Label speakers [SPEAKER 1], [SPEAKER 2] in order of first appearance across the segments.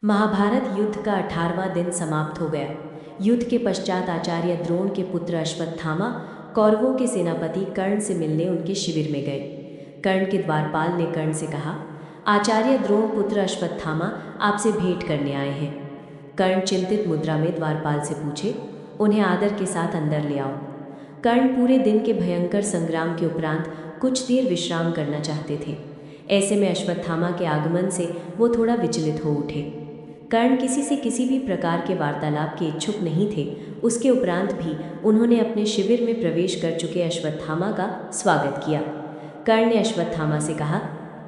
[SPEAKER 1] महाभारत युद्ध का 18वां दिन समाप्त हो गया। युद्ध के पश्चात आचार्य द्रोण के पुत्र अश्वत्थामा कौरवों के सेनापति कर्ण से मिलने उनके शिविर में गए। कर्ण के द्वारपाल ने कर्ण से कहा, आचार्य द्रोण पुत्र अश्वत्थामा आपसे भेंट करने आए हैं। कर्ण चिंतित मुद्रा में द्वारपाल से पूछे, उन्हें आदर के साथ अंदर ले आओ। कर्ण पूरे दिन के भयंकर संग्राम के उपरांत कुछ देर विश्राम करना चाहते थे। ऐसे में अश्वत्थामा के आगमन से वो थोड़ा विचलित हो उठे। कर्ण किसी से किसी भी प्रकार के वार्तालाप के इच्छुक नहीं थे। उसके उपरांत भी उन्होंने अपने शिविर में प्रवेश कर चुके अश्वत्थामा का स्वागत किया। कर्ण ने अश्वत्थामा से कहा,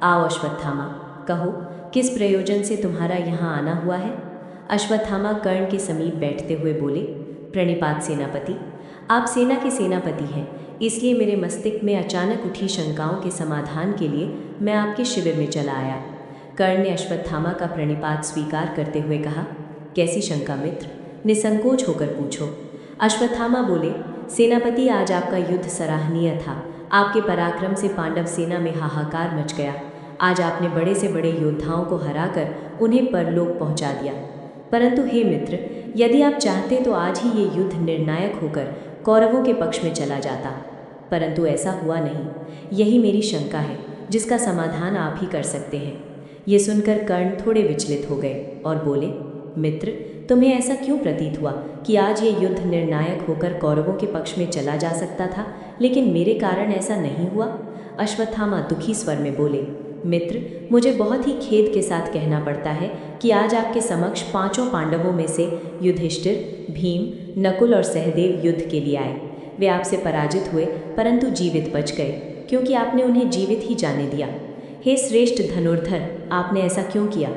[SPEAKER 1] आओ अश्वत्थामा, कहो किस प्रयोजन से तुम्हारा यहाँ आना हुआ है। अश्वत्थामा कर्ण के समीप बैठते हुए बोले, प्रणिपात सेनापति, आप सेना के सेनापति हैं, इसलिए मेरे मस्तिष्क में अचानक उठी शंकाओं के समाधान के लिए मैं आपके शिविर में चला आया। कर्ण ने अश्वत्थामा का प्रणिपात स्वीकार करते हुए कहा, कैसी शंका मित्र, निसंकोच होकर पूछो। अश्वत्थामा बोले, सेनापति, आज आपका युद्ध सराहनीय था। आपके पराक्रम से पांडव सेना में हाहाकार मच गया। आज आपने बड़े से बड़े योद्धाओं को हराकर उन्हें परलोक पहुंचा दिया। परंतु हे मित्र, यदि आप चाहते तो आज ही ये युद्ध निर्णायक होकर कौरवों के पक्ष में चला जाता, परंतु ऐसा हुआ नहीं। यही मेरी शंका है, जिसका समाधान आप ही कर सकते हैं। ये सुनकर कर्ण थोड़े विचलित हो गए और बोले, मित्र, तुम्हें ऐसा क्यों प्रतीत हुआ कि आज ये युद्ध निर्णायक होकर कौरवों के पक्ष में चला जा सकता था, लेकिन मेरे कारण ऐसा नहीं हुआ। अश्वत्थामा दुखी स्वर में बोले, मित्र, मुझे बहुत ही खेद के साथ कहना पड़ता है कि आज आपके समक्ष पांचों पांडवों में से युधिष्ठिर, भीम, नकुल और सहदेव युद्ध के लिए आए। वे आपसे पराजित हुए, परंतु जीवित बच गए, क्योंकि आपने उन्हें जीवित ही जाने दिया। हे श्रेष्ठ धनुर्धर, आपने ऐसा क्यों किया।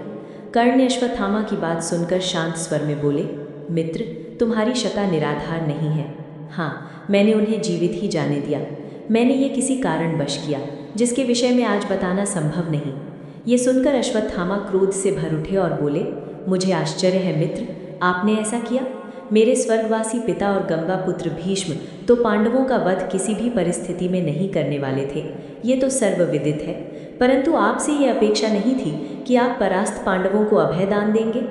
[SPEAKER 1] कर्ण ने अश्वत्थामा की बात सुनकर शांत स्वर में बोले, मित्र, तुम्हारी शंका निराधार नहीं है। हाँ, मैंने उन्हें जीवित ही जाने दिया। मैंने ये किसी कारणवश किया, जिसके विषय में आज बताना संभव नहीं। ये सुनकर अश्वत्थामा क्रोध से भर उठे और बोले, मुझे आश्चर्य है मित्र, आपने ऐसा किया। मेरे स्वर्गवासी पिता और गंगा पुत्र भीष्म तो पांडवों का वध किसी भी परिस्थिति में नहीं करने वाले थे, ये तो सर्वविदित है। परंतु आपसे ये अपेक्षा नहीं थी कि आप परास्त पांडवों को अभय दान देंगे।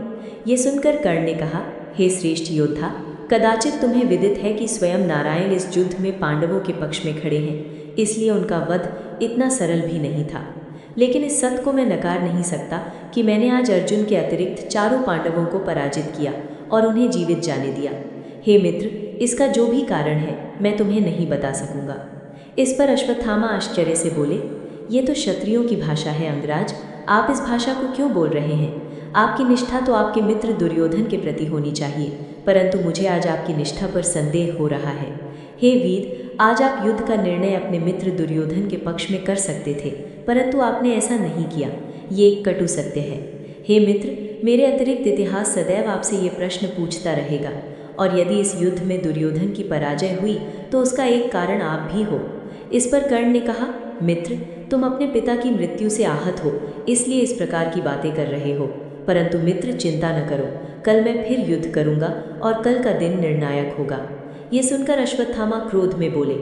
[SPEAKER 1] ये सुनकर कर्ण ने कहा, हे श्रेष्ठ योद्धा, कदाचित तुम्हें विदित है कि स्वयं नारायण इस युद्ध में पांडवों के पक्ष में खड़े हैं, इसलिए उनका वध इतना सरल भी नहीं था। लेकिन इस सत्य को मैं नकार नहीं सकता कि मैंने आज अर्जुन के अतिरिक्त चारों पांडवों को पराजित किया और उन्हें जीवित जाने दिया। हे मित्र, इसका जो भी कारण है मैं तुम्हें नहीं बता सकूंगा। इस पर अश्वत्थामा आश्चर्य से बोले, ये तो क्षत्रियों की भाषा है अंगराज, आप इस भाषा को क्यों बोल रहे हैं। आपकी निष्ठा तो आपके मित्र दुर्योधन के प्रति होनी चाहिए, परंतु मुझे आज आपकी निष्ठा पर संदेह हो रहा है। हे वीर, आज आप युद्ध का निर्णय अपने मित्र दुर्योधन के पक्ष में कर सकते थे, परंतु आपने ऐसा नहीं किया। ये एक कटु सत्य है। हे मित्र, मेरे अतिरिक्त इतिहास सदैव आपसे ये प्रश्न पूछता रहेगा, और यदि इस युद्ध में दुर्योधन की पराजय हुई तो उसका एक कारण आप भी हो। इस पर कर्ण ने कहा, मित्र, तुम अपने पिता की मृत्यु से आहत हो, इसलिए इस प्रकार की बातें कर रहे हो। परंतु मित्र, चिंता न करो, कल मैं फिर युद्ध करूंगा और कल का दिन निर्णायक होगा। ये सुनकर अश्वत्थामा क्रोध में बोले,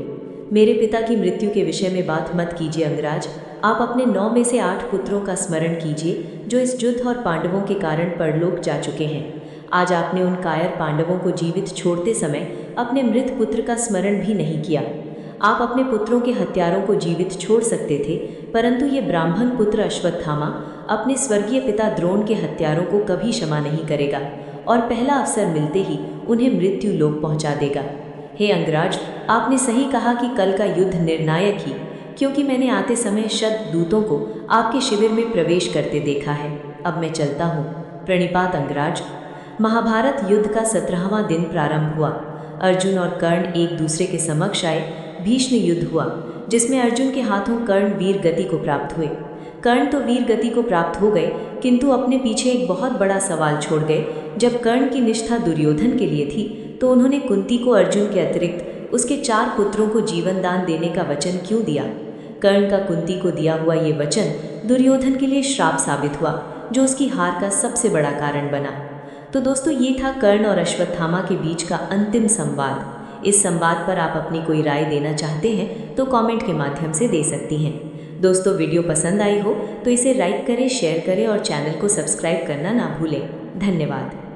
[SPEAKER 1] मेरे पिता की मृत्यु के विषय में बात मत कीजिए अंगराज। आप अपने 9 में से 8 पुत्रों का स्मरण कीजिए जो इस युद्ध और पांडवों के कारण परलोक जा चुके हैं। आज आपने उन कायर पांडवों को जीवित छोड़ते समय अपने मृत पुत्र का स्मरण भी नहीं किया। आप अपने पुत्रों के हत्यारों को जीवित छोड़ सकते थे, परंतु ये ब्राह्मण पुत्र अश्वत्थामा अपने स्वर्गीय पिता द्रोण के हत्यारों को कभी क्षमा नहीं करेगा और पहला अवसर मिलते ही उन्हें मृत्यु लोक पहुंचा देगा। हे अंगराज, आपने सही कहा कि कल का युद्ध निर्णायक ही, क्योंकि मैंने आते समय शत दूतों को आपके शिविर में प्रवेश करते देखा है। अब मैं चलता हूँ। प्रणिपात अंगराज। महाभारत युद्ध का 17वां दिन प्रारंभ हुआ। अर्जुन और कर्ण एक दूसरे के समक्ष आए। भीष्म युद्ध हुआ, जिसमें अर्जुन के हाथों कर्ण वीर गति को प्राप्त हुए। कर्ण तो वीर गति को प्राप्त हो गए, किंतु अपने पीछे एक बहुत बड़ा सवाल छोड़ गए। जब कर्ण की निष्ठा दुर्योधन के लिए थी, तो उन्होंने कुंती को अर्जुन के अतिरिक्त उसके 4 पुत्रों को जीवन दान देने का वचन क्यों दिया। कर्ण का कुंती को दिया हुआ ये वचन दुर्योधन के लिए श्राप साबित हुआ, जो उसकी हार का सबसे बड़ा कारण बना। तो दोस्तों, ये था कर्ण और अश्वत्थामा के बीच का अंतिम संवाद। इस संवाद पर आप अपनी कोई राय देना चाहते हैं तो कमेंट के माध्यम से दे सकती हैं। दोस्तों वीडियो पसंद आई हो तो इसे लाइक करें, शेयर करें और चैनल को सब्सक्राइब करना ना भूलें। धन्यवाद।